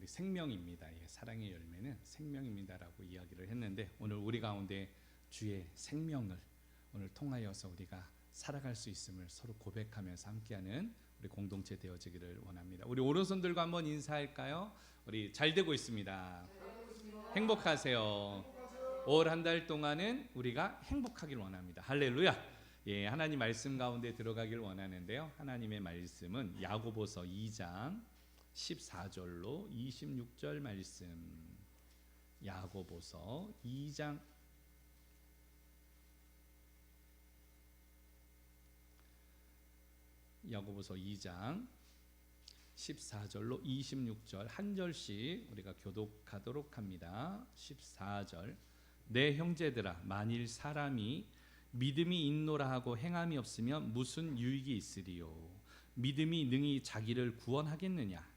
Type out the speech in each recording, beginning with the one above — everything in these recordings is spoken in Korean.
우리 생명입니다. 예, 사랑의 열매는 생명입니다라고 이야기를 했는데, 오늘 우리 가운데 주의 생명을 오늘 통하여서 우리가 살아갈 수 있음을 서로 고백하면서 함께하는 우리 공동체 되어지기를 원합니다. 우리 오른손들과 한번 인사할까요? 우리 잘 되고 있습니다. 행복하세요. 올 한 달 동안은 우리가 행복하길 원합니다. 할렐루야. 예, 하나님 말씀 가운데 들어가길 원하는데요. 하나님의 말씀은 야고보서 2장 14절로 26절 말씀. 야고보서 2장 14절로 26절 한 절씩 우리가 교독하도록 합니다. 14절. 내 형제들아, 만일 사람이 믿음이 있노라 하고 행함이 없으면 무슨 유익이 있으리요? 믿음이 능히 자기를 구원하겠느냐?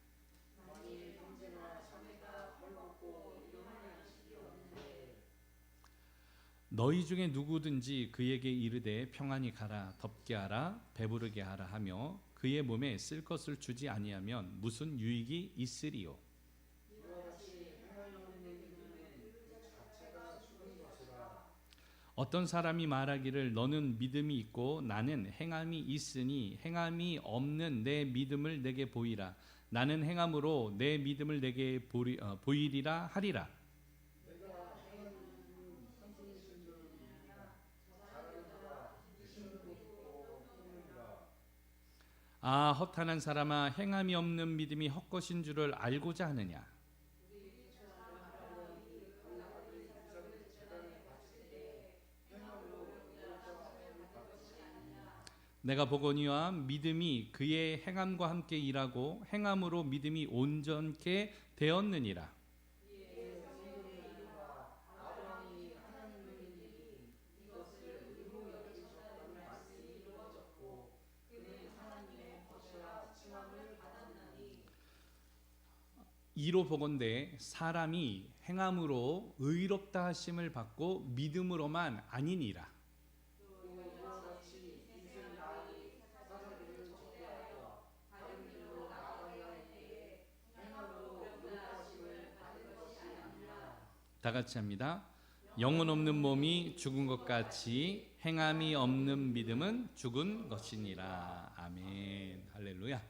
너희 중에 누구든지 그에게 이르되 평안히 가라, 덥게 하라, 배부르게 하라 하며 그의 몸에 쓸 것을 주지 아니하면 무슨 유익이 있으리요? 어떤 사람이 말하기를 너는 믿음이 있고 나는 행함이 있으니 행함이 없는 내 믿음을 내게 보이라. 나는 행함으로 내 믿음을 내게 보이리라 하리라. 아, 허탄한 사람아, 행함이 없는 믿음이 헛것인 줄을 알고자 하느냐? 내가 보거니와 믿음이 그의 행함과 함께 일하고 행함으로 믿음이 온전케 되었느니라. 이로 보건대 사람이 행함으로 의롭다 하심을 받고 믿음으로만 아니니라. 다 같이 합니다. 영혼 없는 몸이 죽은 것 같이 행함이 없는 믿음은 죽은 것이니라. 아멘. 할렐루야.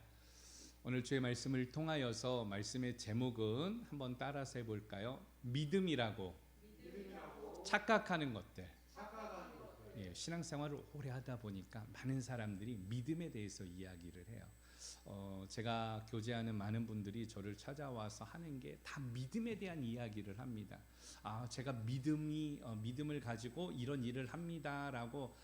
오늘 주의 말씀을 통하여서 말씀의 제목은 한번 따라서 해볼까요? 믿음이라고 착각하는 것들. 예, 신앙생활을 오래 하다 보니까 많은 사람들이 믿음에 대해서 이야기를 해요. 제가 교제하는 많은 분들이 저를 찾아와서 하는 게 다 믿음에 대한 이야기를 합니다. 아, 제가 믿음을 가지고 이런 일을 합니다라고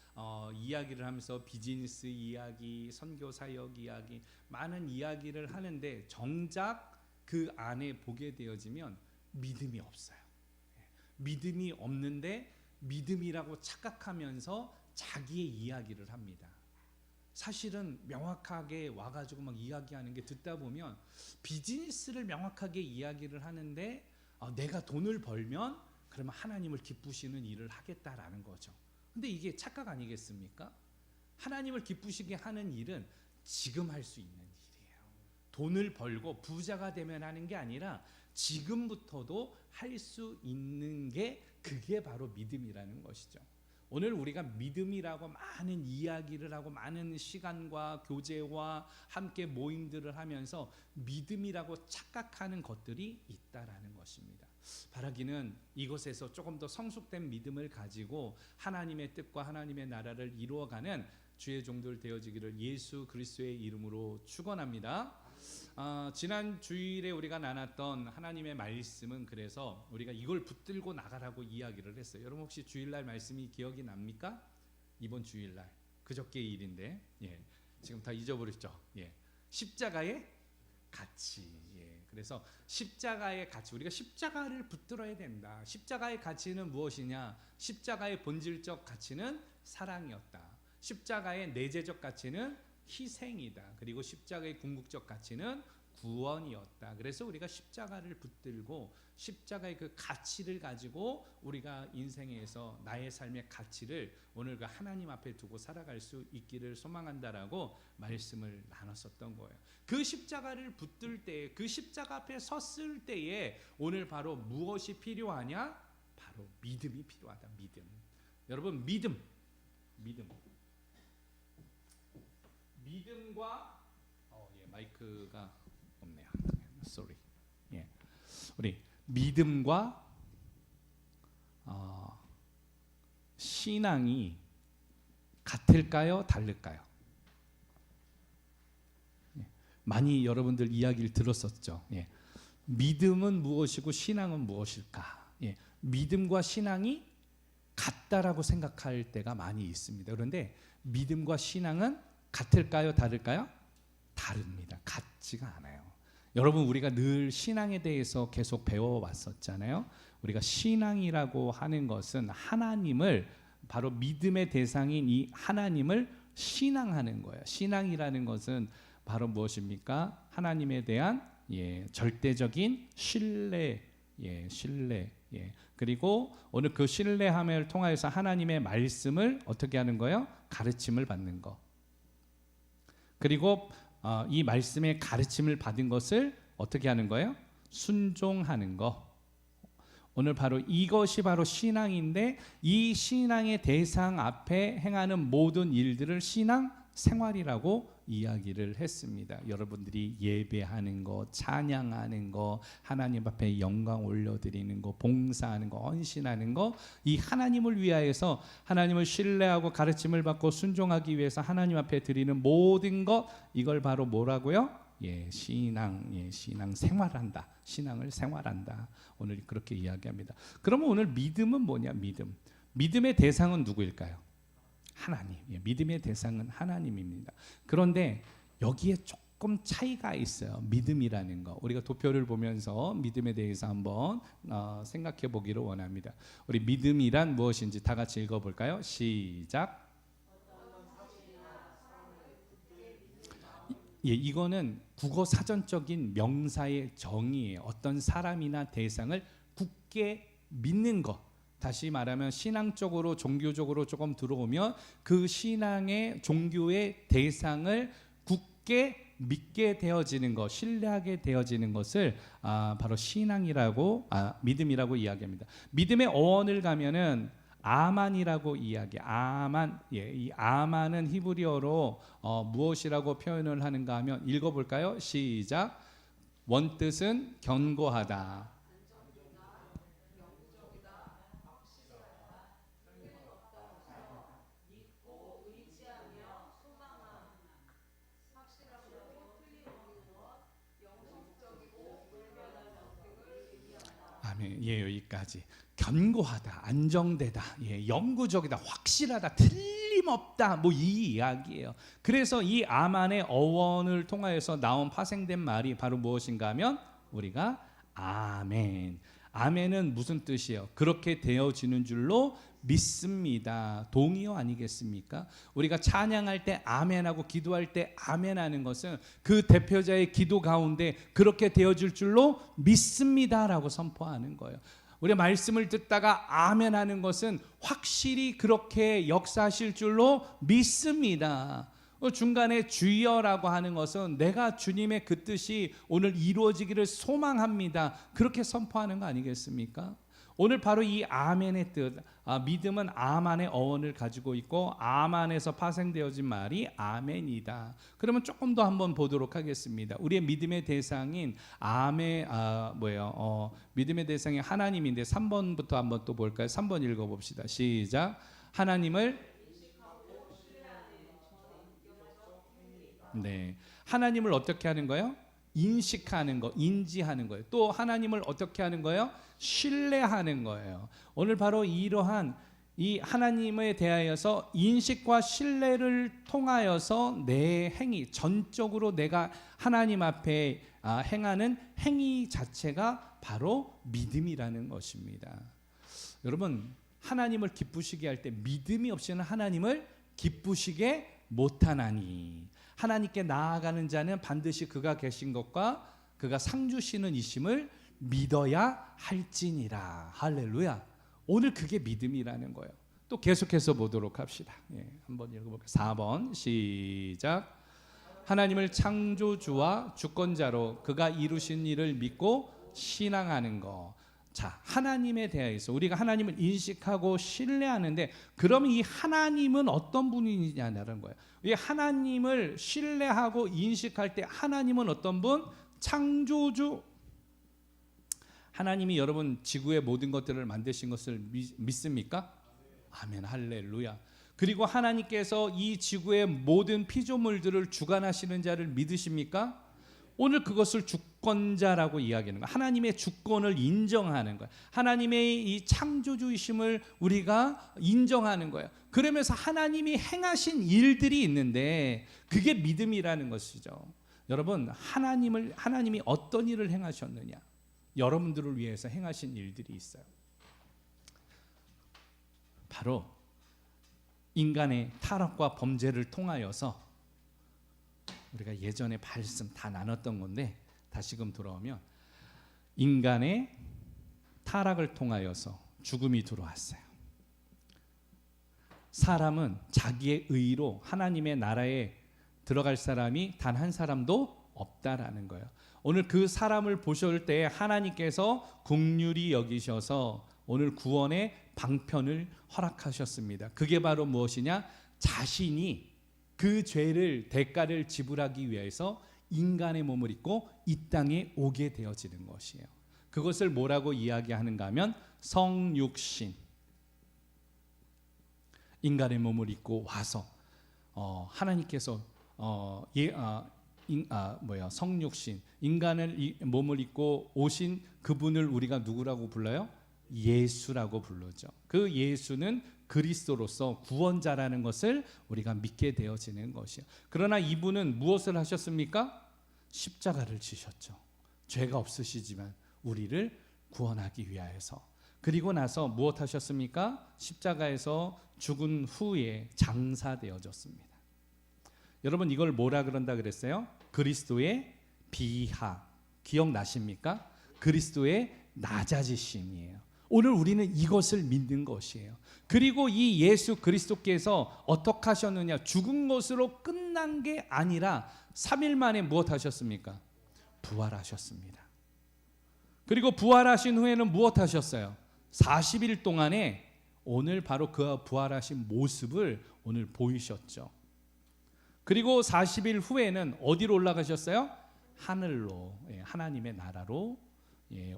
이야기를 하면서 비즈니스 이야기, 선교 사역 이야기, 많은 이야기를 하는데 정작 그 안에 보게 되어지면 믿음이 없어요. 믿음이 없는데 믿음이라고 착각하면서 자기의 이야기를 합니다. 사실은 명확하게 와가지고 막 이야기하는 게 듣다 보면 비즈니스를 명확하게 이야기를 하는데 내가 돈을 벌면 그러면 하나님을 기쁘시는 일을 하겠다라는 거죠. 근데 이게 착각 아니겠습니까? 하나님을 기쁘시게 하는 일은 지금 할 수 있는 일이에요. 돈을 벌고 부자가 되면 하는 게 아니라 지금부터도 할 수 있는 게 그게 바로 믿음이라는 것이죠. 오늘 우리가 믿음이라고 많은 이야기를 하고 많은 시간과 교제와 함께 모임들을 하면서 믿음이라고 착각하는 것들이 있다라는 것입니다. 바라기는 이곳에서 조금 더 성숙된 믿음을 가지고 하나님의 뜻과 하나님의 나라를 이루어가는 주의 종들 되어지기를 예수 그리스도의 이름으로 축원합니다. 지난 주일에 우리가 나눴던 하나님의 말씀은 그래서 우리가 이걸 붙들고 나가라고 이야기를 했어요. 여러분 혹시 주일날 말씀이 기억이 납니까? 이번 주일날 그저께 일인데 지금 다 잊어버렸죠. 십자가의 가치. 그래서 십자가의 가치, 우리가 십자가를 붙들어야 된다. 십자가의 가치는 무엇이냐? 십자가의 본질적 가치는 사랑이었다. 십자가의 내재적 가치는 희생이다. 그리고 십자가의 궁극적 가치는 구원이었다. 그래서 우리가 십자가를 붙들고 십자가의 그 가치를 가지고 우리가 인생에서 나의 삶의 가치를 오늘 그 하나님 앞에 두고 살아갈 수 있기를 소망한다라고 말씀을 나눴었던 거예요. 그 십자가를 붙들 때, 그 십자가 앞에 섰을 때에 오늘 바로 무엇이 필요하냐? 바로 믿음이 필요하다. 믿음. 여러분, 믿음과 마이크가 없네요. Sorry. 우리 믿음과 신앙이 같을까요? 다를까요? 많이 여러분들 이야기를 들었었죠. 믿음은 무엇이고 신앙은 무엇일까? 믿음과 신앙이 같다라고 생각할 때가 많이 있습니다. 그런데 믿음과 신앙은 같을까요? 다를까요? 다릅니다. 같지가 않아요. 여러분, 우리가 늘 신앙에 대해서 계속 배워왔었잖아요. 우리가 신앙이라고 하는 것은 하나님을, 바로 믿음의 대상인 이 하나님을 신앙하는 거예요. 신앙이라는 것은 바로 무엇입니까? 하나님에 대한 절대적인 신뢰, 그리고 오늘 그 신뢰함을 통하여서 하나님의 말씀을 어떻게 하는 거예요? 가르침을 받는 거. 그리고 이 말씀의 가르침을 받은 것을 어떻게 하는 거예요? 순종하는 거. 오늘 바로 이것이 바로 신앙인데, 이 신앙의 대상 앞에 행하는 모든 일들을 신앙 생활이라고 이야기를 했습니다. 여러분들이 예배하는 거, 찬양하는 거, 하나님 앞에 영광 올려드리는 거, 봉사하는 거, 헌신하는 거, 이 하나님을 위하여서 하나님을 신뢰하고 가르침을 받고 순종하기 위해서 하나님 앞에 드리는 모든 것, 이걸 바로 뭐라고요? 신앙 생활한다. 신앙을 생활한다. 오늘 그렇게 이야기합니다. 그러면 오늘 믿음은 뭐냐? 믿음의 대상은 누구일까요? 하나님. 믿음의 대상은 하나님입니다. 그런데 여기에 조금 차이가 있어요. 믿음이라는 거. 우리가 도표를 보면서 믿음에 대해서 한번 생각해 보기를 원합니다. 우리 믿음이란 무엇인지 다 같이 읽어볼까요? 시작. 이거는 국어 사전적인 명사의 정의예요. 어떤 사람이나 대상을 굳게 믿는 것. 다시 말하면 신앙적으로, 종교적으로 조금 들어오면 그 신앙의, 종교의 대상을 굳게 믿게 되어지는 것, 신뢰하게 되어지는 것을 바로 신앙이라고, 믿음이라고 이야기합니다. 믿음의 어원을 가면은 아만이라고 이야기. 아만. 이 아만은 히브리어로 무엇이라고 표현을 하는가 하면, 읽어볼까요? 시작. 원뜻은 견고하다. 여기까지. 견고하다, 안정되다, 영구적이다, 확실하다, 틀림없다, 뭐 이 이야기예요. 그래서 이 아만의 어원을 통하여서 나온 파생된 말이 바로 무엇인가 하면 우리가 아멘. 아멘은 무슨 뜻이에요? 그렇게 되어지는 줄로 믿습니다. 동의어 아니겠습니까? 우리가 찬양할 때 아멘하고 기도할 때 아멘하는 것은 그 대표자의 기도 가운데 그렇게 되어질 줄로 믿습니다라고 선포하는 거예요. 우리가 말씀을 듣다가 아멘하는 것은 확실히 그렇게 역사하실 줄로 믿습니다. 중간에 주여라고 하는 것은 내가 주님의 그 뜻이 오늘 이루어지기를 소망합니다. 그렇게 선포하는 거 아니겠습니까? 오늘 바로 이 아멘의 뜻, 믿음은 아만의 어원을 가지고 있고 아만에서 파생되어진 말이 아멘이다. 그러면 조금 더 한번 보도록 하겠습니다. 우리의 믿음의 대상인 믿음의 대상이 하나님인데 3번부터 한번 또 볼까요? 3번 읽어봅시다. 시작. 하나님을 하나님을 어떻게 하는 거예요? 인식하는 거, 인지하는 거예요. 또 하나님을 어떻게 하는 거예요? 신뢰하는 거예요. 오늘 바로 이러한 이 하나님에 대하여서 인식과 신뢰를 통하여서 내 행위, 전적으로 내가 하나님 앞에 행하는 행위 자체가 바로 믿음이라는 것입니다. 여러분, 하나님을 기쁘시게 할 때 믿음이 없이는 하나님을 기쁘시게 못하나니, 하나님께 나아가는 자는 반드시 그가 계신 것과 그가 상 주시는 이심을 믿어야 할지니라. 할렐루야. 오늘 그게 믿음이라는 거예요. 또 계속해서 보도록 합시다. 한번 읽어볼게요. 4번 시작. 하나님을 창조주와 주권자로 그가 이루신 일을 믿고 신앙하는 것. 자, 하나님에 대해서 우리가 하나님을 인식하고 신뢰하는데, 그러면 이 하나님은 어떤 분이냐는 거예요. 이 하나님을 신뢰하고 인식할 때 하나님은 어떤 분? 창조주. 하나님이 여러분 지구의 모든 것들을 만드신 것을 믿습니까? 아멘, 할렐루야. 그리고 하나님께서 이 지구의 모든 피조물들을 주관하시는 자를 믿으십니까? 오늘 그것을 주권자라고 이야기하는 거예요. 하나님의 주권을 인정하는 거예요. 하나님의 이 창조주이심을 우리가 인정하는 거예요. 그러면서 하나님이 행하신 일들이 있는데 그게 믿음이라는 것이죠. 여러분, 하나님이 어떤 일을 행하셨느냐? 여러분들을 위해서 행하신 일들이 있어요. 바로 인간의 타락과 범죄를 통하여서, 우리가 예전에 말씀 다 나눴던 건데 다시금 돌아오면, 인간의 타락을 통하여서 죽음이 들어왔어요. 사람은 자기의 의로 하나님의 나라에 들어갈 사람이 단 한 사람도 없다라는 거예요. 오늘 그 사람을 보실 때 하나님께서 긍휼히 여기셔서 오늘 구원의 방편을 허락하셨습니다. 그게 바로 무엇이냐? 자신이 그 죄를 대가를 지불하기 위해서 인간의 몸을 입고 이 땅에 오게 되어지는 것이에요. 그것을 뭐라고 이야기하는가 하면 성육신. 인간의 몸을 입고 와서 하나님께서 성육신, 인간의 몸을 입고 오신 그분을 우리가 누구라고 불러요? 예수라고 부르죠. 그 예수는 그리스도로서 구원자라는 것을 우리가 믿게 되어지는 것이에요. 그러나 이분은 무엇을 하셨습니까? 십자가를 지셨죠. 죄가 없으시지만 우리를 구원하기 위하여서. 그리고 나서 무엇 하셨습니까? 십자가에서 죽은 후에 장사되어졌습니다. 여러분, 이걸 뭐라 그런다 그랬어요? 그리스도의 비하. 기억나십니까? 그리스도의 낮아지심이에요. 오늘 우리는 이것을 믿는 것이에요. 그리고 이 예수 그리스도께서 어떻게 하셨느냐? 죽은 것으로 끝난 게 아니라 3일 만에 무엇 하셨습니까? 부활하셨습니다. 그리고 부활하신 후에는 무엇 하셨어요? 40일 동안에 오늘 바로 그 부활하신 모습을 오늘 보이셨죠. 그리고 40일 후에는 어디로 올라가셨어요? 하늘로, 하나님의 나라로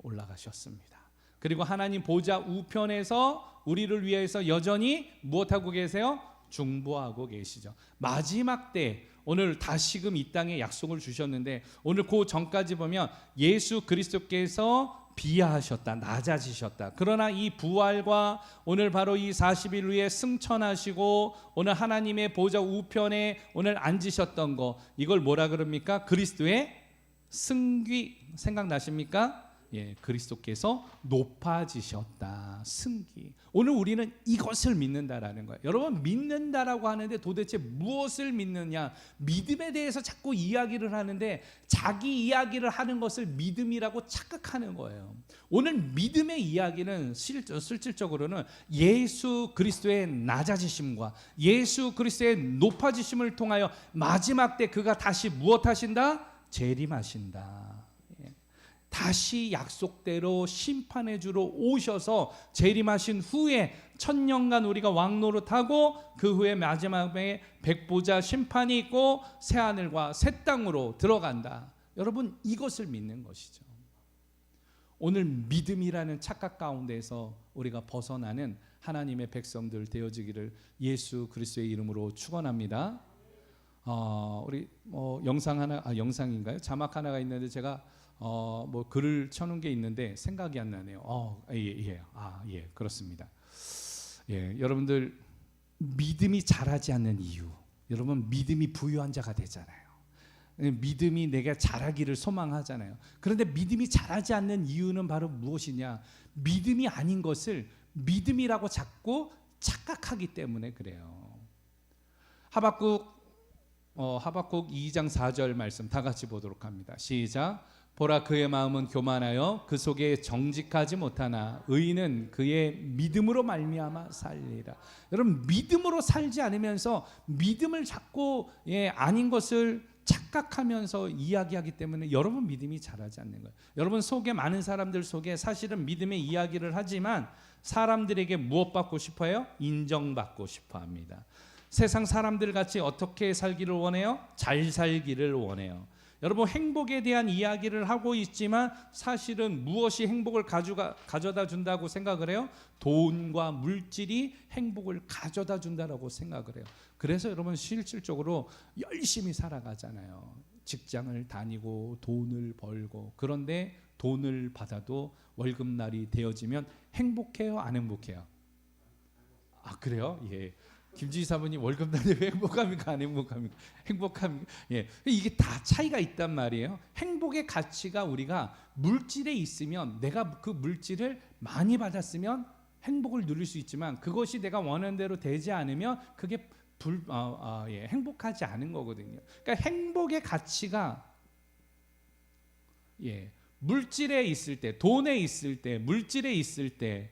올라가셨습니다. 그리고 하나님 보좌 우편에서 우리를 위해서 여전히 무엇하고 계세요? 중보하고 계시죠. 마지막 때 오늘 다시금 이 땅에 약속을 주셨는데, 오늘 그 전까지 보면 예수 그리스도께서 비하하셨다, 낮아지셨다. 그러나 이 부활과 오늘 바로 이 40일 후에 승천하시고 오늘 하나님의 보좌 우편에 오늘 앉으셨던 거, 이걸 뭐라 그럽니까? 그리스도의 승귀. 생각나십니까? 그리스도께서 높아지셨다. 승기. 오늘 우리는 이것을 믿는다라는 거예요. 여러분, 믿는다라고 하는데 도대체 무엇을 믿느냐? 믿음에 대해서 자꾸 이야기를 하는데 자기 이야기를 하는 것을 믿음이라고 착각하는 거예요. 오늘 믿음의 이야기는 실질적으로는 예수 그리스도의 낮아지심과 예수 그리스도의 높아지심을 통하여 마지막 때 그가 다시 무엇 하신다? 재림하신다. 다시 약속대로 심판의 주로 오셔서 재림하신 후에 천년간 우리가 왕노릇하고 그 후에 마지막에 백보자 심판이 있고 새하늘과 새 땅으로 들어간다. 여러분, 이것을 믿는 것이죠. 오늘 믿음이라는 착각 가운데서 우리가 벗어나는 하나님의 백성들 되어지기를 예수 그리스도의 이름으로 축원합니다. 우리 영상인가요? 자막 하나가 있는데 제가 글을 쳐놓은 게 있는데 생각이 안 나네요. 그렇습니다. 여러분들 믿음이 자라지 않는 이유, 여러분 믿음이 부유한 자가 되잖아요. 믿음이 내가 자라기를 소망하잖아요. 그런데 믿음이 자라지 않는 이유는 바로 무엇이냐? 믿음이 아닌 것을 믿음이라고 자꾸 착각하기 때문에 그래요. 하박국 2장 4절 말씀 다 같이 보도록 합니다. 시작. 보라 그의 마음은 교만하여 그 속에 정직하지 못하나 의인은 그의 믿음으로 말미암아 살리라. 여러분 믿음으로 살지 않으면서 믿음을 자꾸 아닌 것을 착각하면서 이야기하기 때문에 여러분 믿음이 자라지 않는 거예요. 여러분 속에 많은 사람들 속에 사실은 믿음의 이야기를 하지만 사람들에게 무엇 받고 싶어요? 인정받고 싶어 합니다. 세상 사람들 같이 어떻게 살기를 원해요? 잘 살기를 원해요. 여러분 행복에 대한 이야기를 하고 있지만 사실은 무엇이 행복을 가져다 준다고 생각을 해요? 돈과 물질이 행복을 가져다 준다라고 생각을 해요. 그래서 여러분 실질적으로 열심히 살아가잖아요. 직장을 다니고 돈을 벌고. 그런데 돈을 받아도 월급날이 되어지면 행복해요? 안 행복해요? 아 그래요? 예. 김지희 사모님 월급날에 왜 행복합니까? 안 행복합니까? 행복합니까? 예, 이게 다 차이가 있단 말이에요. 행복의 가치가 우리가 물질에 있으면 내가 그 물질을 많이 받았으면 행복을 누릴 수 있지만 그것이 내가 원하는 대로 되지 않으면 그게 행복하지 않은 거거든요. 그러니까 행복의 가치가 물질에 있을 때, 돈에 있을 때, 물질에 있을 때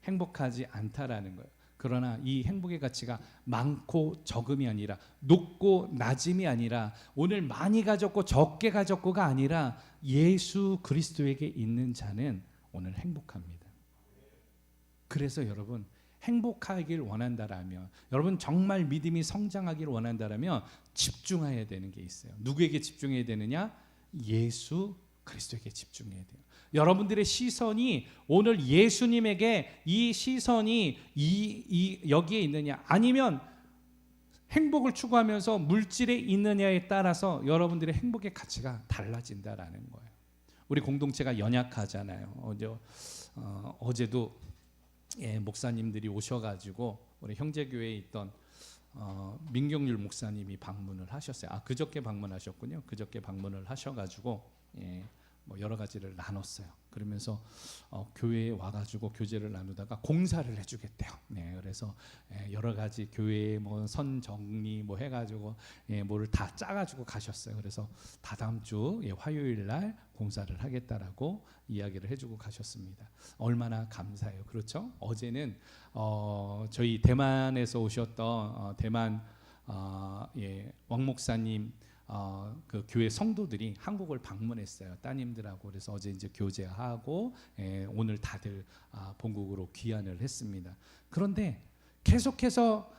행복하지 않다라는 거예요. 그러나 이 행복의 가치가 많고 적음이 아니라 높고 낮음이 아니라 오늘 많이 가졌고 적게 가졌고가 아니라 예수 그리스도에게 있는 자는 오늘 행복합니다. 그래서 여러분 행복하길 원한다라면 여러분 정말 믿음이 성장하길 원한다라면 집중해야 되는 게 있어요. 누구에게 집중해야 되느냐? 예수 그리스도에게 집중해야 돼요. 여러분들의 시선이 오늘 예수님에게 이 시선이 여기에 있느냐 아니면 행복을 추구하면서 물질에 있느냐에 따라서 여러분들의 행복의 가치가 달라진다라는 거예요. 우리 공동체가 연약하잖아요. 어제도 목사님들이 오셔가지고 우리 형제교회에 있던 민경률 목사님이 방문을 하셨어요. 그저께 방문하셨군요. 그저께 방문을 하셔가지고 여러 가지를 나눴어요. 그러면서 교회에 와가지고 교제를 나누다가 공사를 해주겠대요. 그래서 여러 가지 교회에 선 정리 해가지고 뭐를 다 짜가지고 가셨어요. 그래서 다다음 주 화요일 날 공사를 하겠다라고 이야기를 해주고 가셨습니다. 얼마나 감사해요. 그렇죠? 어제는 저희 대만에서 오셨던 대만 왕 목사님 그 교회 성도들이 한국을 방문했어요. 따님들하고. 그래서 어제 이제 교제하고 오늘 다들 본국으로 귀환을 했습니다. 그런데 계속해서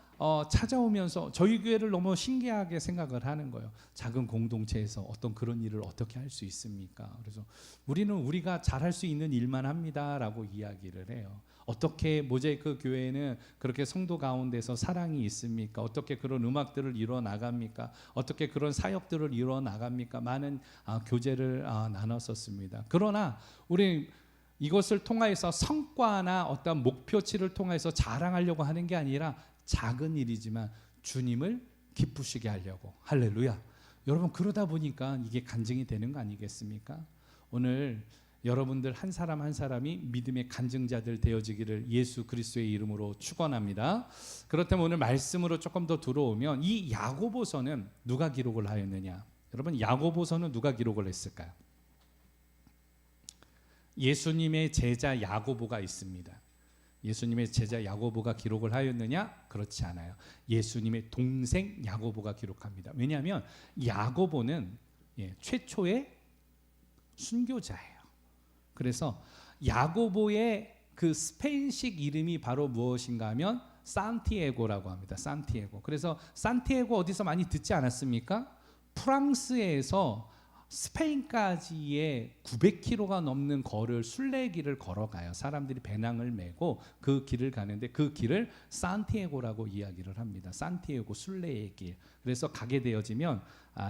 찾아오면서 저희 교회를 너무 신기하게 생각을 하는 거예요. 작은 공동체에서 어떤 그런 일을 어떻게 할 수 있습니까? 그래서 우리는 우리가 잘할 수 있는 일만 합니다라고 이야기를 해요. 어떻게 모자이크 교회에는 그렇게 성도 가운데서 사랑이 있습니까? 어떻게 그런 음악들을 이루어 나갑니까? 어떻게 그런 사역들을 이루어 나갑니까? 많은 교제를 나눴었습니다. 그러나 우리 이것을 통해서 성과나 어떤 목표치를 통해서 자랑하려고 하는 게 아니라 작은 일이지만 주님을 기쁘시게 하려고. 할렐루야. 여러분 그러다 보니까 이게 간증이 되는 거 아니겠습니까? 오늘 여러분들 한 사람 한 사람이 믿음의 간증자들 되어지기를 예수 그리스도의 이름으로 축원합니다. 그렇다면 오늘 말씀으로 조금 더 들어오면 이 야고보서는 누가 기록을 하였느냐? 여러분 야고보서는 누가 기록을 했을까요? 예수님의 제자 야고보가 있습니다. 예수님의 제자 야고보가 기록을 하였느냐? 그렇지 않아요. 예수님의 동생 야고보가 기록합니다. 왜냐하면 야고보는 최초의 순교자예요. 그래서 야고보의 그 스페인식 이름이 바로 무엇인가 하면 산티에고라고 합니다. 산티에고. 그래서 산티에고 어디서 많이 듣지 않았습니까? 프랑스에서 스페인까지의 900km가 넘는 순례길을 걸어가요. 사람들이 배낭을 메고 그 길을 가는데 그 길을 산티에고라고 이야기를 합니다. 산티에고 순례의 길. 그래서 가게 되어지면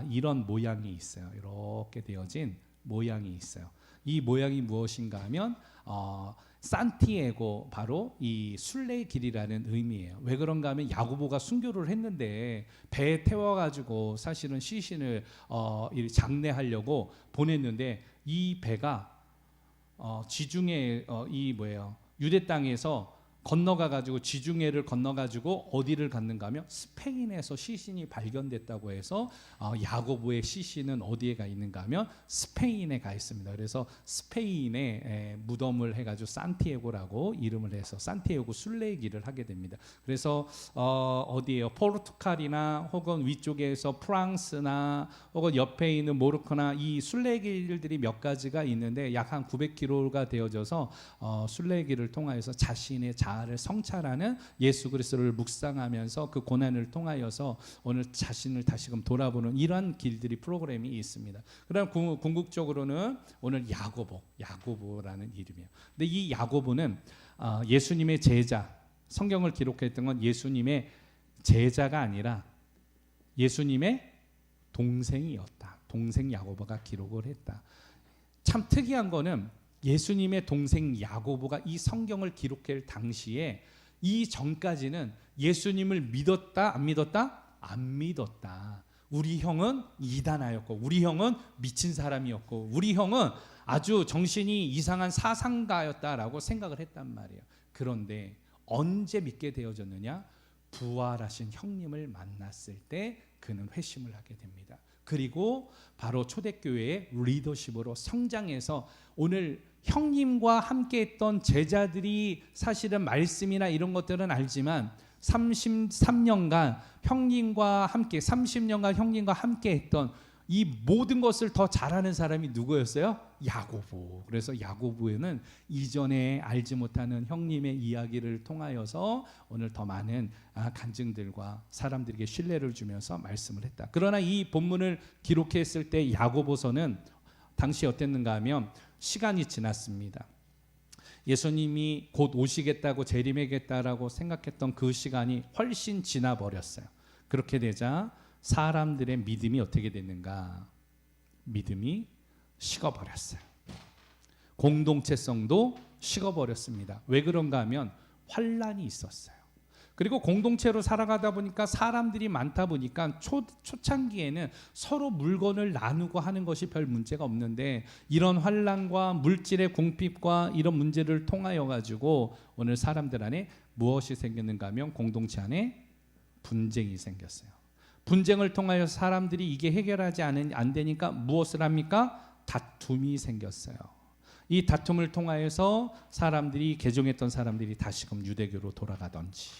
이런 모양이 있어요. 이렇게 되어진 모양이 있어요. 이 모양이 무엇인가 하면 산티에고 바로 이 순례의 길이라는 의미예요. 왜 그런가 하면 야고보가 순교를 했는데 배에 태워가지고 사실은 시신을 장례하려고 보냈는데 이 배가 지중해 유대 땅에서 건너가가지고 지중해를 건너가지고 어디를 갔는가 하면 스페인에서 시신이 발견됐다고 해서 야고보의 시신은 어디에 가 있는가 하면 스페인에 가 있습니다. 그래서 스페인에 무덤을 해가지고 산티아고라고 이름을 해서 산티아고 순례길을 하게 됩니다. 그래서 어디에요? 포르투갈이나 혹은 위쪽에서 프랑스나 혹은 옆에 있는 모로코나 이 순례길들이 몇 가지가 있는데 약 한 900km가 되어져서 순례길을 통하여서 자신의 자아를 성찰하는 예수 그리스도를 묵상하면서 그 고난을 통하여서 오늘 자신을 다시금 돌아보는 이러한 길들이 프로그램이 있습니다. 그다음 궁극적으로는 오늘 야고보라는 이름이에요. 근데 이 야고보는 예수님의 제자, 성경을 기록했던 건 예수님의 제자가 아니라 예수님의 동생이었다. 동생 야고보가 기록을 했다. 참 특이한 거는 예수님의 동생 야고보가 이 성경을 기록할 당시에 이 전까지는 예수님을 믿었다 안 믿었다? 안 믿었다. 우리 형은 이단아였고 우리 형은 미친 사람이었고 우리 형은 아주 정신이 이상한 사상가였다라고 생각을 했단 말이에요. 그런데 언제 믿게 되어졌느냐? 부활하신 형님을 만났을 때 그는 회심을 하게 됩니다. 그리고 바로 초대교회의 리더십으로 성장해서 오늘 형님과 함께 했던 제자들이 사실은 말씀이나 이런 것들은 알지만 33년간 형님과 함께 30년간 형님과 함께 했던 이 모든 것을 더 잘하는 사람이 누구였어요? 야고보. 그래서 야고보에는 이전에 알지 못하는 형님의 이야기를 통하여서 오늘 더 많은 간증들과 사람들에게 신뢰를 주면서 말씀을 했다. 그러나 이 본문을 기록했을 때 야고보서는 당시 어땠는가 하면 시간이 지났습니다. 예수님이 곧 오시겠다고 재림하겠다라고 생각했던 그 시간이 훨씬 지나버렸어요. 그렇게 되자 사람들의 믿음이 어떻게 됐는가? 믿음이 식어버렸어요. 공동체성도 식어버렸습니다. 왜 그런가 하면 환란이 있었어요. 그리고 공동체로 살아가다 보니까 사람들이 많다 보니까 초창기에는 서로 물건을 나누고 하는 것이 별 문제가 없는데 이런 환란과 물질의 궁핍과 이런 문제를 통하여 가지고 오늘 사람들 안에 무엇이 생겼는가 하면 공동체 안에 분쟁이 생겼어요. 분쟁을 통하여 사람들이 이게 해결하지 안 되니까 무엇을 합니까? 다툼이 생겼어요. 이 다툼을 통하여서 사람들이 개종했던 사람들이 다시금 유대교로 돌아가든지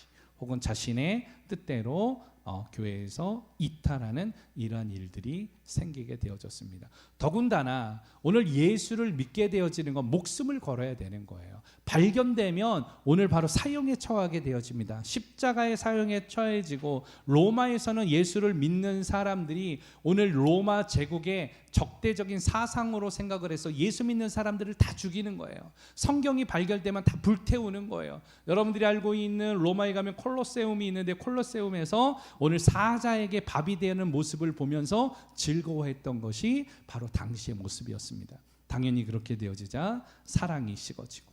혹은 자신의 뜻대로 교회에서 이탈하는 이러한 일들이 생기게 되어졌습니다. 더군다나 오늘 예수를 믿게 되어지는 건 목숨을 걸어야 되는 거예요. 발견되면 오늘 바로 사형에 처하게 되어집니다. 십자가의 사형에 처해지고 로마에서는 예수를 믿는 사람들이 오늘 로마 제국의 적대적인 사상으로 생각을 해서 예수 믿는 사람들을 다 죽이는 거예요. 성경이 발견되면 다 불태우는 거예요. 여러분들이 알고 있는 로마에 가면 콜로세움이 있는데 콜로세움에서 오늘 사자에게 밥이 되는 모습을 보면서 즐거워했던 것이 바로 당시의 모습이었습니다. 당연히 그렇게 되어지자 사랑이 식어지고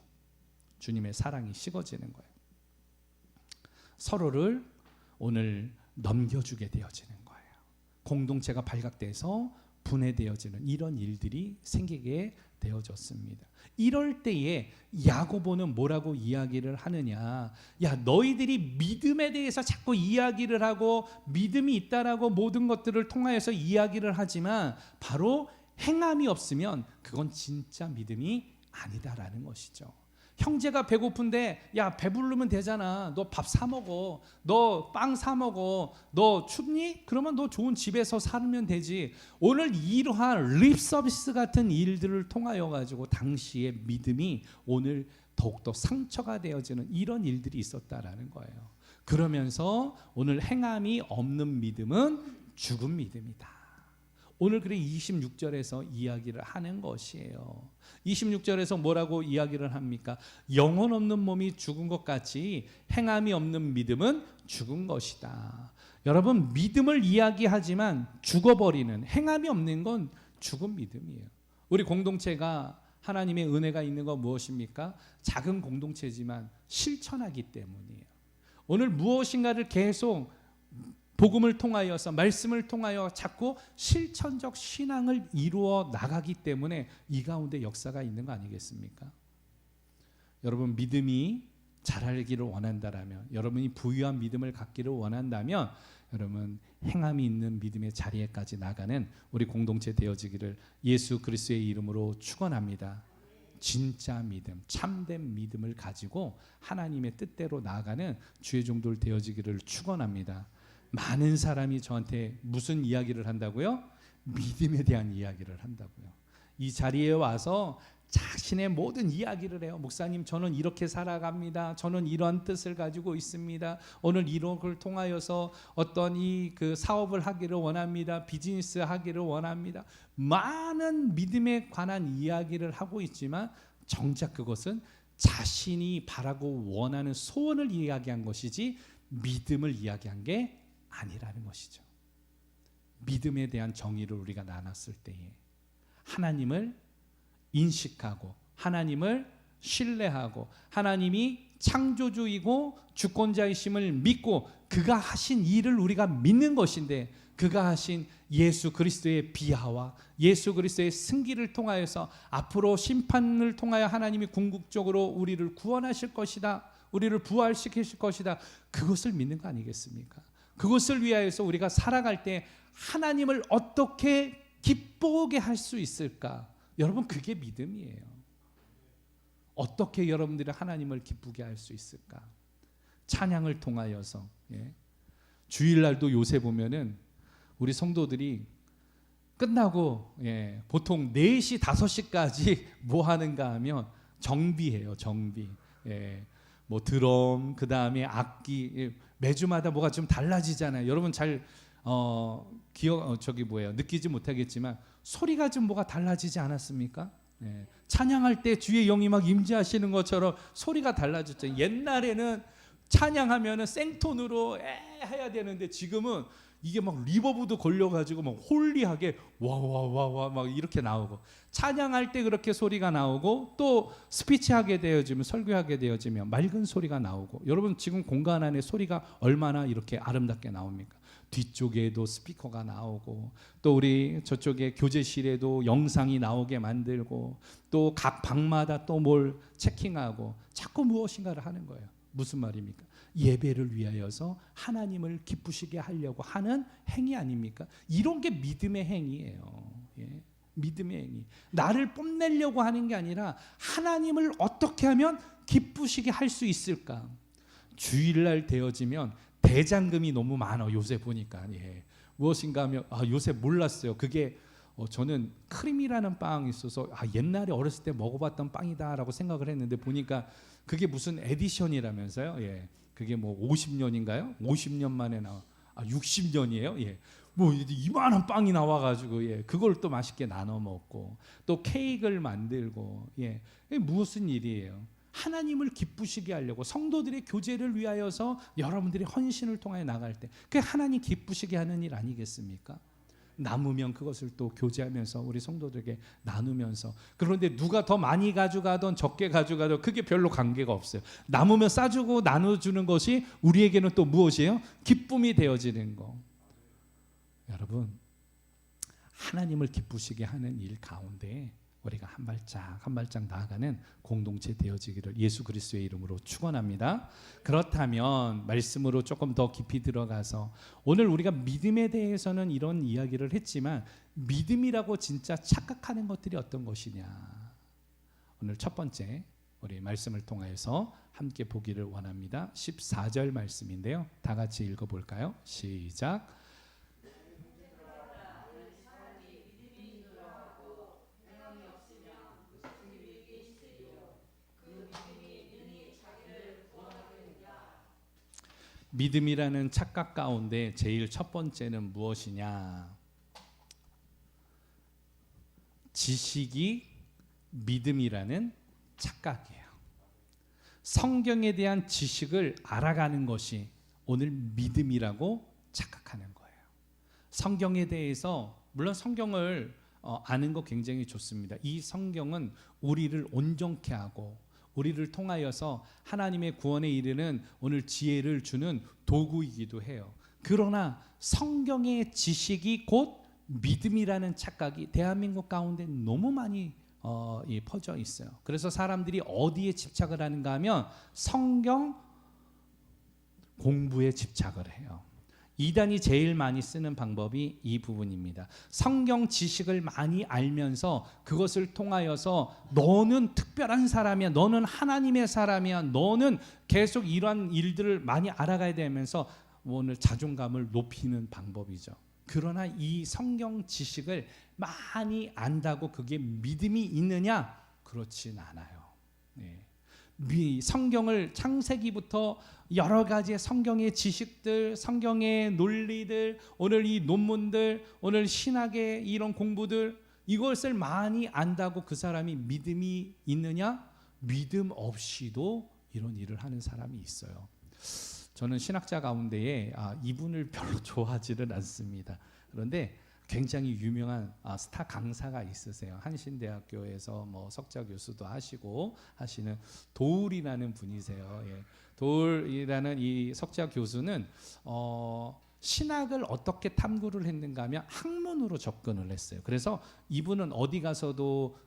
주님의 사랑이 식어지는 거예요. 서로를 오늘 넘겨주게 되어지는 거예요. 공동체가 발각돼서 분해되어지는 이런 일들이 생기게 되어졌습니다. 이럴 때에 야고보는 뭐라고 이야기를 하느냐? 야, 너희들이 믿음에 대해서 자꾸 이야기를 하고 믿음이 있다라고 모든 것들을 통하여서 이야기를 하지만 바로 행함이 없으면 그건 진짜 믿음이 아니다라는 것이죠. 형제가 배고픈데 야 배부르면 되잖아. 너 밥 사 먹어. 너 빵 사 먹어. 너 춥니? 그러면 너 좋은 집에서 살면 되지. 오늘 이러한 립 서비스 같은 일들을 통하여 가지고 당시의 믿음이 오늘 더욱더 상처가 되어지는 이런 일들이 있었다라는 거예요. 그러면서 오늘 행함이 없는 믿음은 죽은 믿음이다. 오늘 그래 26절에서 이야기를 하는 것이에요. 26절에서 뭐라고 이야기를 합니까? 영혼 없는 몸이 죽은 것 같이 행함이 없는 믿음은 죽은 것이다. 여러분 믿음을 이야기하지만 죽어버리는 행함이 없는 건 죽은 믿음이에요. 우리 공동체가 하나님의 은혜가 있는 건 무엇입니까? 작은 공동체지만 실천하기 때문이에요. 오늘 무엇인가를 계속 복음을 통하여서 말씀을 통하여 자꾸 실천적 신앙을 이루어 나가기 때문에 이 가운데 역사가 있는 거 아니겠습니까? 여러분 믿음이 잘 알기를 원한다라면, 여러분이 부유한 믿음을 갖기를 원한다면 여러분 행함이 있는 믿음의 자리에까지 나가는 우리 공동체 되어지기를 예수 그리스도의 이름으로 축원합니다. 진짜 믿음, 참된 믿음을 가지고 하나님의 뜻대로 나아가는 주의 종들 되어지기를 축원합니다. 많은 사람이 저한테 무슨 이야기를 한다고요? 믿음에 대한 이야기를 한다고요. 이 자리에 와서 자신의 모든 이야기를 해요. 목사님, 저는 이렇게 살아갑니다. 저는 이러한 뜻을 가지고 있습니다. 오늘 이런 걸 통하여서 어떤 그 사업을 하기를 원합니다. 비즈니스 하기를 원합니다. 많은 믿음에 관한 이야기를 하고 있지만 정작 그것은 자신이 바라고 원하는 소원을 이야기한 것이지 믿음을 이야기한 게 아니라는 것이죠. 믿음에 대한 정의를 우리가 나눴을 때에 하나님을 인식하고 하나님을 신뢰하고 하나님이 창조주이고 주권자이심을 믿고 그가 하신 일을 우리가 믿는 것인데, 그가 하신 예수 그리스도의 비하와 예수 그리스도의 승기를 통하여서 앞으로 심판을 통하여 하나님이 궁극적으로 우리를 구원하실 것이다, 우리를 부활시키실 것이다, 그것을 믿는 거 아니겠습니까? 그것을 위하여서 우리가 살아갈 때 하나님을 어떻게 기쁘게 할 수 있을까? 여러분, 그게 믿음이에요. 어떻게 여러분들이 하나님을 기쁘게 할 수 있을까? 찬양을 통하여서. 주일날도 요새 보면은 우리 성도들이 끝나고 보통 4시 5시까지 뭐 하는가 하면 정비해요. 정비. 뭐 드럼, 그 다음에 악기, 매주마다 뭐가 좀 달라지잖아요. 여러분 잘 느끼지 못하겠지만 소리가 좀 뭐가 달라지지 않았습니까? 찬양할 때 주의 영이 막 임재하시는 것처럼 소리가 달라졌죠. 옛날에는 찬양하면은 생톤으로 해야 되는데 지금은 이게 막 리버브도 걸려가지고 막 홀리하게 와와와와 막 이렇게 나오고, 찬양할 때 그렇게 소리가 나오고 또 스피치하게 되어지면, 설교하게 되어지면 맑은 소리가 나오고. 여러분 지금 공간 안에 소리가 얼마나 이렇게 아름답게 나옵니까? 뒤쪽에도 스피커가 나오고 또 우리 저쪽에 교제실에도 영상이 나오게 만들고 또 각 방마다 또 뭘 체킹하고 자꾸 무엇인가를 하는 거예요. 무슨 말입니까? 예배를 위하여서 하나님을 기쁘시게 하려고 하는 행위 아닙니까? 이런 게 믿음의 행위예요. 믿음의 행위. 나를 뽐내려고 하는 게 아니라 하나님을 어떻게 하면 기쁘시게 할 수 있을까? 주일날 되어지면 대장금이 너무 많아. 요새 보니까 무엇인가 하면 요새 몰랐어요. 그게 저는 크림이라는 빵이 있어서 옛날에 어렸을 때 먹어봤던 빵이다라고 생각을 했는데 보니까 그게 무슨 에디션이라면서요. 그게 뭐 50년인가요? 50년 만에 나와. 60년이에요. 뭐 이만한 빵이 나와가지고 그걸 또 맛있게 나눠 먹고 또 케이크를 만들고 이게 무슨 일이에요? 하나님을 기쁘시게 하려고 성도들의 교제를 위하여서 여러분들이 헌신을 통하여 나갈 때 그게 하나님 기쁘시게 하는 일 아니겠습니까? 남으면 그것을 또 교제하면서 우리 성도들에게 나누면서. 그런데 누가 더 많이 가져가든 적게 가져가든 그게 별로 관계가 없어요. 남으면 싸주고 나눠주는 것이 우리에게는 또 무엇이에요? 기쁨이 되어지는 거. 여러분, 하나님을 기쁘시게 하는 일 가운데 우리가 한 발짝 나아가는 공동체 되어지기를 예수 그리스도의 이름으로 축원합니다. 그렇다면 말씀으로 조금 더 깊이 들어가서 오늘 우리가 믿음에 대해서는 이런 이야기를 했지만 믿음이라고 진짜 착각하는 것들이 어떤 것이냐. 오늘 첫 번째 우리 말씀을 통해서 함께 보기를 원합니다. 14절 말씀인데요. 다 같이 읽어볼까요? 시작. 믿음이라는 착각 가운데 제일 첫 번째는 무엇이냐? 지식이 믿음이라는 착각이에요. 성경에 대한 지식을 알아가는 것이 오늘 믿음이라고 착각하는 거예요. 성경에 대해서 물론 성경을 아는 거 굉장히 좋습니다. 이 성경은 우리를 온전케 하고 우리를 통하여서 하나님의 구원에 이르는 오늘 지혜를 주는 도구이기도 해요. 그러나 성경의 지식이 곧 믿음이라는 착각이 대한민국 가운데 너무 많이 이 퍼져 있어요. 그래서 사람들이 어디에 집착을 하는가 하면 성경 공부에 집착을 해요. 이단이 제일 많이 쓰는 방법이 이 부분입니다. 성경 지식을 많이 알면서 그것을 통하여서 너는 특별한 사람이야, 너는 하나님의 사람이야, 너는 계속 이러한 일들을 많이 알아가야 되면서 오늘 자존감을 높이는 방법이죠. 그러나 이 성경 지식을 많이 안다고 그게 믿음이 있느냐? 그렇진 않아요. 네. 성경을 창세기부터 여러 가지의 성경의 지식들, 성경의 논리들, 오늘 이 논문들, 오늘 신학의 이런 공부들, 이것을 많이 안다고 그 사람이 믿음이 있느냐? 믿음 없이도 이런 일을 하는 사람이 있어요. 저는 신학자 가운데에 이분을 별로 좋아하지는 않습니다. 그런데 굉장히 유명한 스타 강사가 있으세요. 한신대학교에서 뭐 석좌 교수도 하시는 도울이라는 분이세요. 예. 도울이라는 이 석좌 교수는 신학을 어떻게 탐구를 했는가 하면 학문으로 접근을 했어요. 그래서 이분은 어디 가서도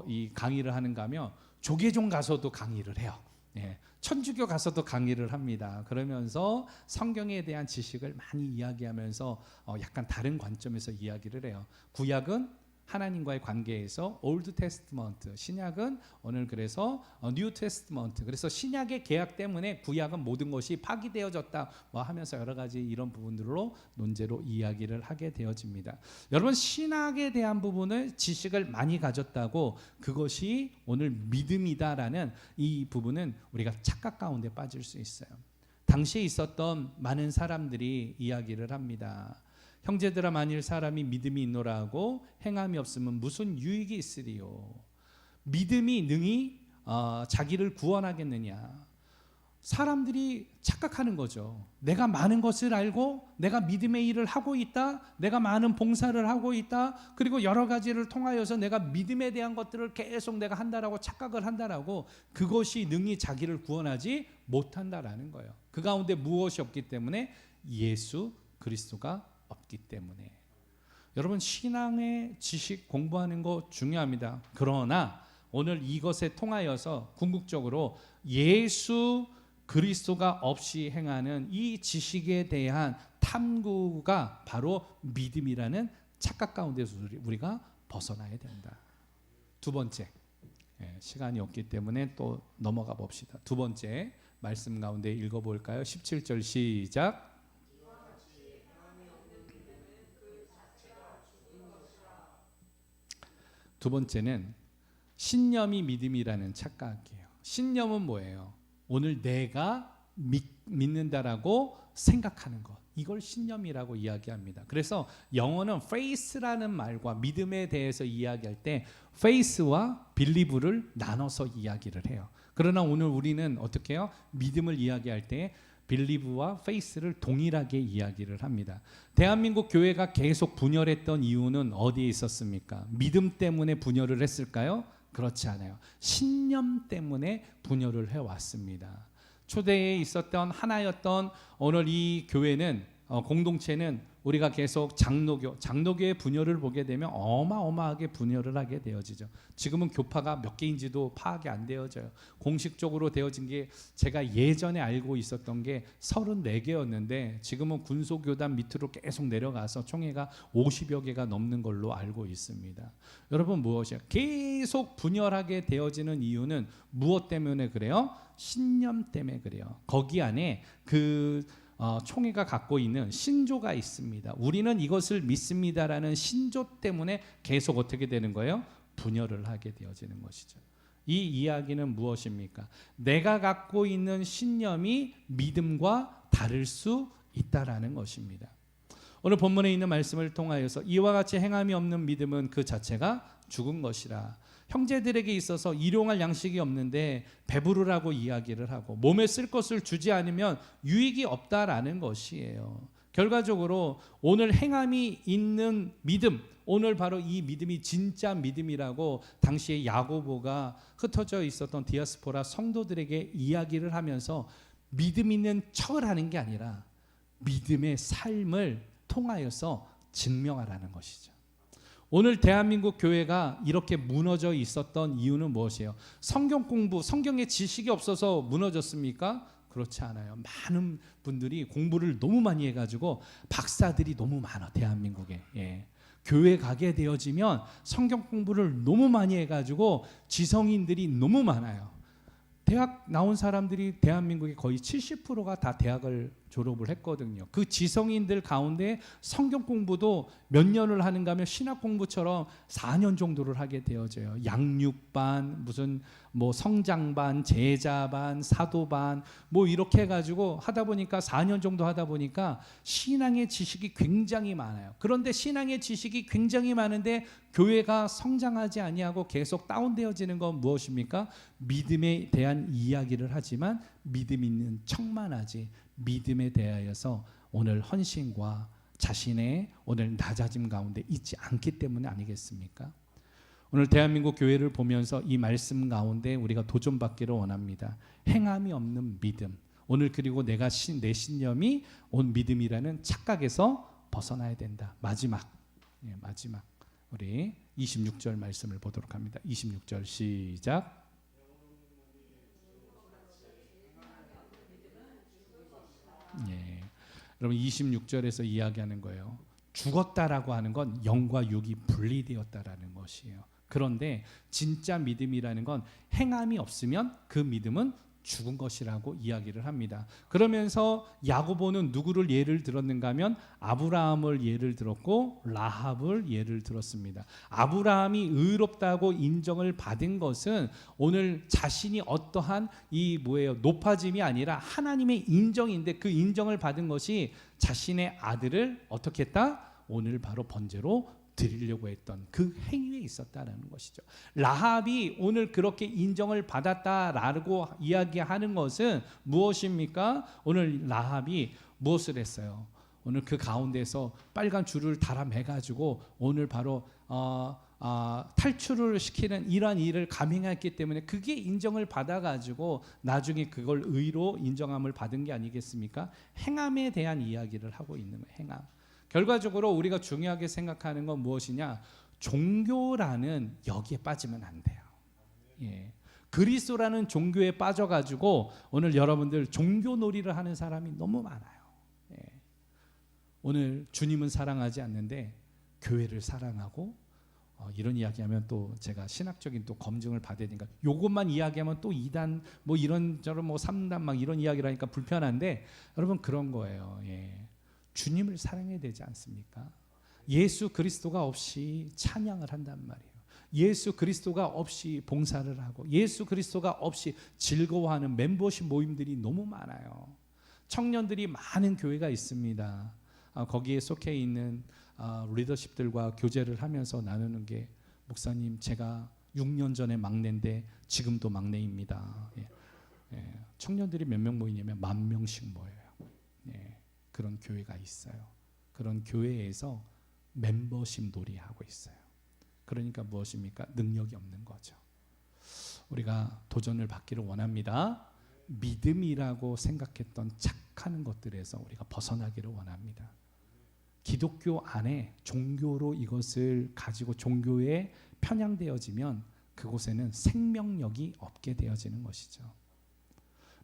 이 강의를 하는가 하면 조계종 가서도 강의를 해요. 예. 천주교 가서도 강의를 합니다. 그러면서 성경에 대한 지식을 많이 이야기하면서 약간 다른 관점에서 이야기를 해요. 구약은 하나님과의 관계에서 올드 테스트먼트, 신약은 오늘 그래서 뉴 테스트먼트. 그래서 신약의 계약 때문에 구약은 모든 것이 파기되어졌다 뭐 하면서 여러 가지 이런 부분들로 논제로 이야기를 하게 되어집니다. 여러분, 신학에 대한 부분을 지식을 많이 가졌다고 그것이 오늘 믿음이다라는 이 부분은 우리가 착각 가운데 빠질 수 있어요. 당시에 있었던 많은 사람들이 이야기를 합니다. 형제들아, 만일 사람이 믿음이 있노라 하고 행함이 없으면 무슨 유익이 있으리요. 믿음이 능히 자기를 구원하겠느냐. 사람들이 착각하는 거죠. 내가 많은 것을 알고 내가 믿음의 일을 하고 있다, 내가 많은 봉사를 하고 있다, 그리고 여러 가지를 통하여서 내가 믿음에 대한 것들을 계속 내가 한다라고 착각을 한다라고 그것이 능히 자기를 구원하지 못한다라는 거예요. 그 가운데 무엇이 없기 때문에? 예수 그리스도가 없기 때문에. 여러분, 신앙의 지식 공부하는 거 중요합니다. 그러나 오늘 이것에 통하여서 궁극적으로 예수 그리스도가 없이 행하는 이 지식에 대한 탐구가 바로 믿음이라는 착각 가운데서 우리가 벗어나야 된다. 두 번째, 시간이 없기 때문에 또 넘어가 봅시다. 두 번째 말씀 가운데 읽어볼까요? 17절 시작. 두 번째는 신념이 믿음이라는 착각이에요. 신념은 뭐예요? 오늘 내가 믿는다라고 생각하는 것, 이걸 신념이라고 이야기합니다. 그래서 영어는 faith라는 말과 믿음에 대해서 이야기할 때 faith와 believe를 나눠서 이야기를 해요. 그러나 오늘 우리는 어떻게 해요? 믿음을 이야기할 때 believe와 faith를 동일하게 이야기를 합니다. 대한민국 교회가 계속 분열했던 이유는 어디에 있었습니까? 믿음 때문에 분열을 했을까요? 그렇지 않아요. 신념 때문에 분열을 해왔습니다. 초대에 있었던 하나였던 오늘 이 교회는 공동체는 우리가 계속 장로교의 분열을 보게 되면 어마어마하게 분열을 하게 되어지죠. 지금은 교파가 몇 개인지도 파악이 안 되어져요. 공식적으로 되어진 게 제가 예전에 알고 있었던 게 34개였는데 지금은 군소교단 밑으로 계속 내려가서 총회가 50여 개가 넘는 걸로 알고 있습니다. 여러분, 무엇이야? 계속 분열하게 되어지는 이유는 무엇 때문에 그래요? 신념 때문에 그래요. 거기 안에 총회가 갖고 있는 신조가 있습니다. 우리는 이것을 믿습니다라는 신조 때문에 계속 어떻게 되는 거예요? 분열을 하게 되어지는 것이죠. 이 이야기는 무엇입니까? 내가 갖고 있는 신념이 믿음과 다를 수 있다라는 것입니다. 오늘 본문에 있는 말씀을 통하여서 이와 같이 행함이 없는 믿음은 그 자체가 죽은 것이라. 형제들에게 있어서 일용할 양식이 없는데 배부르라고 이야기를 하고 몸에 쓸 것을 주지 않으면 유익이 없다라는 것이에요. 결과적으로 오늘 행함이 있는 믿음, 오늘 바로 이 믿음이 진짜 믿음이라고 당시에 야고보가 흩어져 있었던 디아스포라 성도들에게 이야기를 하면서 믿음 있는 척을 하는 게 아니라 믿음의 삶을 통하여서 증명하라는 것이죠. 오늘 대한민국 교회가 이렇게 무너져 있었던 이유는 무엇이에요? 성경 공부, 성경의 지식이 없어서 무너졌습니까? 그렇지 않아요. 많은 분들이 공부를 너무 많이 해가지고 박사들이 너무 많아, 대한민국에. 예. 교회 가게 되어지면 성경 공부를 너무 많이 해가지고 지성인들이 너무 많아요. 대학 나온 사람들이 대한민국의 거의 70%가 다 대학을 졸업을 했거든요. 그 지성인들 가운데 성경 공부도 몇 년을 하는가 하면 신학 공부처럼 4년 정도를 하게 되어져요. 양육반, 무슨 뭐 성장반, 제자반, 사도반 뭐 이렇게 해가지고 하다 보니까 4년 정도 하다 보니까 신앙의 지식이 굉장히 많아요. 그런데 신앙의 지식이 굉장히 많은데 교회가 성장하지 아니하고 계속 다운되어지는 건 무엇입니까? 믿음에 대한 이야기를 하지만 믿음 있는 척만 하지 믿음에 대하여서 오늘 헌신과 자신의 오늘 낮아짐 가운데 있지 않기 때문에 아니겠습니까? 오늘 대한민국 교회를 보면서 이 말씀 가운데 우리가 도전받기를 원합니다. 행함이 없는 믿음. 오늘 그리고 내 신념이 온 믿음이라는 착각에서 벗어나야 된다. 마지막 우리 26절 말씀을 보도록 합니다. 26절 시작. 예. 여러분 26절에서 이야기하는 거예요. 죽었다라고 하는 건 영과 육이 분리되었다라는 것이에요. 그런데 진짜 믿음이라는 건 행함이 없으면 그 믿음은 죽은 것이라고 이야기를 합니다. 그러면서 야고보는 누구를 예를 들었는가 하면 아브라함을 예를 들었고 라합을 예를 들었습니다. 아브라함이 의롭다고 인정을 받은 것은 오늘 자신이 어떠한 높아짐이 아니라 하나님의 인정인데 그 인정을 받은 것이 자신의 아들을 어떻게 했다? 오늘 바로 번제로 드리려고 했던 그 행위에 있었다는 것이죠. 라합이 오늘 그렇게 인정을 받았다라고 이야기하는 것은 무엇입니까? 오늘 라합이 무엇을 했어요? 오늘 그 가운데서 빨간 줄을 달아 매가지고 오늘 바로 탈출을 시키는 이러한 일을 감행했기 때문에 그게 인정을 받아가지고 나중에 그걸 의로 인정함을 받은 게 아니겠습니까? 행함에 대한 이야기를 하고 있는 거예요. 행함. 결과적으로 우리가 중요하게 생각하는 건 무엇이냐? 종교라는 여기에 빠지면 안 돼요. 예. 그리스도라는 종교에 빠져가지고 오늘 여러분들 종교놀이를 하는 사람이 너무 많아요. 예. 오늘 주님은 사랑하지 않는데 교회를 사랑하고 이런 이야기하면 또 제가 신학적인 또 검증을 받아야 되니까 요것만 이야기하면 또 2단 뭐 이런저런 뭐 3단 막 이런 이야기를 하니까 불편한데 여러분 그런 거예요. 예. 주님을 사랑해야 되지 않습니까? 예수 그리스도가 없이 찬양을 한단 말이에요. 예수 그리스도가 없이 봉사를 하고 예수 그리스도가 없이 즐거워하는 멤버십 모임들이 너무 많아요. 청년들이 많은 교회가 있습니다. 거기에 속해 있는 리더십들과 교제를 하면서 나누는 게 목사님 제가 6년 전에 막내인데 지금도 막내입니다. 예. 청년들이 몇 명 모이냐면 10,000명씩 모여요. 예. 그런 교회가 있어요. 그런 교회에서 멤버십 놀이하고 있어요. 그러니까 무엇입니까? 능력이 없는 거죠. 우리가 도전을 받기를 원합니다. 믿음이라고 생각했던 착하는 것들에서 우리가 벗어나기를 원합니다. 기독교 안에 종교로 이것을 가지고 종교에 편향되어지면 그곳에는 생명력이 없게 되어지는 것이죠.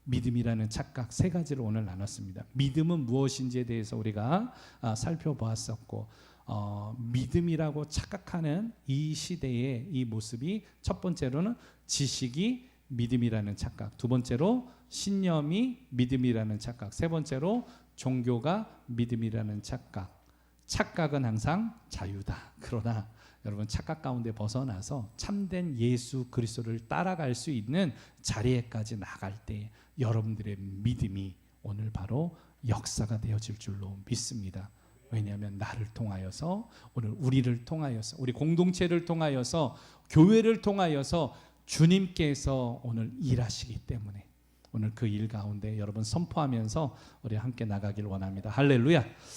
믿음이라는 착각 3가지를 오늘 나눴습니다. 믿음은 무엇인지에 대해서 우리가 살펴보았었고 믿음이라고 착각하는 이 시대의 이 모습이 첫 번째로는 지식이 믿음이라는 착각, 두 번째로 신념이 믿음이라는 착각, 세 번째로 종교가 믿음이라는 착각. 착각은 항상 자유다. 그러나 여러분 착각 가운데 벗어나서 참된 예수 그리스도를 따라갈 수 있는 자리에까지 나갈 때 여러분들의 믿음이 오늘 바로 역사가 되어질 줄로 믿습니다. 왜냐하면 나를 통하여서 오늘 우리를 통하여서 우리 공동체를 통하여서 교회를 통하여서 주님께서 오늘 일하시기 때문에 오늘 그 일 가운데 여러분 선포하면서 우리 함께 나가길 원합니다. 할렐루야.